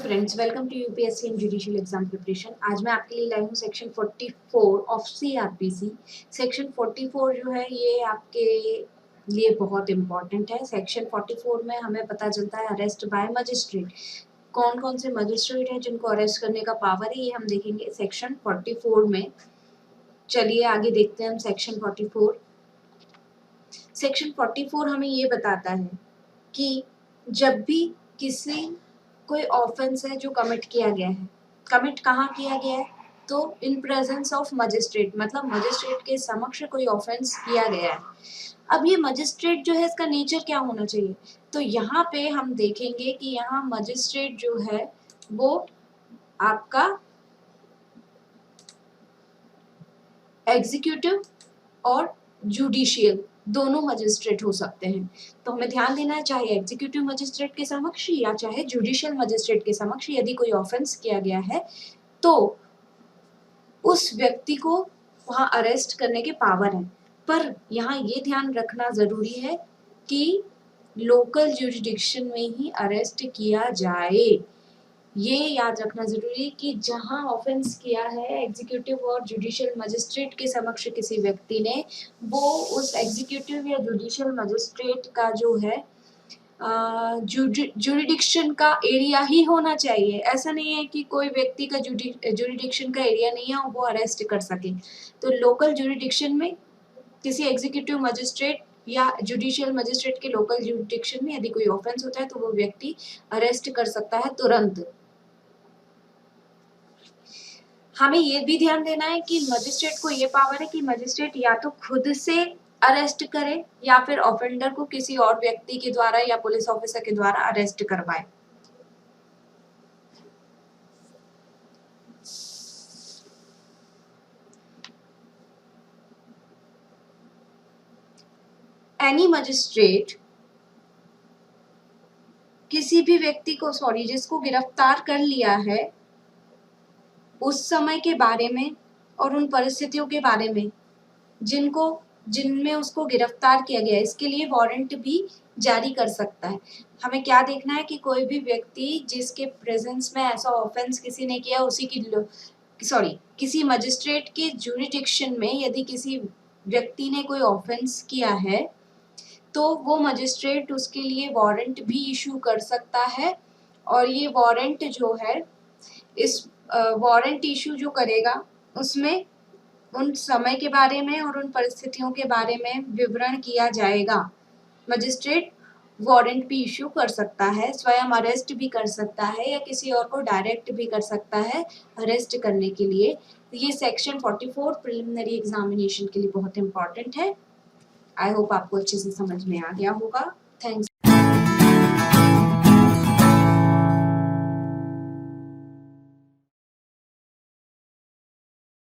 Friends, welcome to UPSC and judicial exam preparation. आज मैं आपके लिए लाई हूँ सेक्शन 44 ऑफ सीआरपीसी। सेक्शन 44 जो है ये आपके लिए बहुत इम्पॉर्टेंट है। सेक्शन 44 में हमें पता चलता है अरेस्ट बाय मजिस्ट्रेट। कौन कौन से मजिस्ट्रेट हैं जिनको अरेस्ट करने का पावर है, ये हम देखेंगे सेक्शन 44 में। चलिए आगे देखते हैं हम सेक्शन 44। सेक्शन 44 हमें ये बताता है कि जब भी किसी कोई ऑफेंस है जो कमिट किया गया है, कमिट कहाँ किया गया है, तो इन प्रेजेंस ऑफ मजिस्ट्रेट, मतलब मजिस्ट्रेट के समक्ष कोई ऑफेंस किया गया है। अब ये मजिस्ट्रेट जो है इसका नेचर क्या होना चाहिए, तो यहाँ पे हम देखेंगे कि यहाँ मजिस्ट्रेट जो है वो आपका एग्जीक्यूटिव और जुडिशियल दोनों मजिस्ट्रेट हो सकते हैं। तो हमें ध्यान देना है, चाहे एग्जीक्यूटिव मजिस्ट्रेट के समक्ष या चाहे जुडिशियल मजिस्ट्रेट के समक्ष यदि कोई ऑफेंस किया गया है तो उस व्यक्ति को वहां अरेस्ट करने के पावर है। पर यहाँ ये ध्यान रखना जरूरी है कि लोकल जुरिडिक्शन में ही अरेस्ट किया जाए। ये याद रखना जरूरी है कि जहां ऑफेंस किया है एग्जीक्यूटिव और जुडिशियल मजिस्ट्रेट के समक्ष किसी व्यक्ति ने, वो उस एग्जीक्यूटिव या जुडिशियल मजिस्ट्रेट का जो है जुरिडिक्शन का एरिया ही होना चाहिए। ऐसा नहीं है कि कोई व्यक्ति का जुरिडिक्शन का एरिया नहीं है वो अरेस्ट कर सके। तो लोकल जुरिडिक्शन में किसी एग्जीक्यूटिव मजिस्ट्रेट या जुडिशियल मजिस्ट्रेट के लोकल जुरिडिक्शन में यदि कोई ऑफेंस होता है तो वो व्यक्ति अरेस्ट कर सकता है तुरंत। हमें ये भी ध्यान देना है कि मजिस्ट्रेट को ये पावर है कि मजिस्ट्रेट या तो खुद से अरेस्ट करे या फिर ऑफेंडर को किसी और व्यक्ति के द्वारा या पुलिस ऑफिसर के द्वारा अरेस्ट करवाए। एनी मजिस्ट्रेट किसी भी व्यक्ति को जिसको गिरफ्तार कर लिया है उस समय के बारे में और उन परिस्थितियों के बारे में जिनमें उसको गिरफ्तार किया गया है, इसके लिए वारंट भी जारी कर सकता है। हमें क्या देखना है कि कोई भी व्यक्ति जिसके प्रेजेंस में ऐसा ऑफेंस किसी ने किया, किसी मजिस्ट्रेट के जुरिडिक्शन में यदि किसी व्यक्ति ने कोई ऑफेंस किया है तो वो मजिस्ट्रेट उसके लिए वारंट भी इशू कर सकता है। और ये वारंट जो है, इस वारंट इशू जो करेगा उसमें उन समय के बारे में और उन परिस्थितियों के बारे में विवरण किया जाएगा। मजिस्ट्रेट वारंट भी इशू कर सकता है, स्वयं अरेस्ट भी कर सकता है या किसी और को डायरेक्ट भी कर सकता है अरेस्ट करने के लिए। ये सेक्शन 44 प्रिलिमिनरी एग्जामिनेशन के लिए बहुत इंपॉर्टेंट है। आई होप आपको अच्छे से समझ में आ गया होगा। थैंक्स।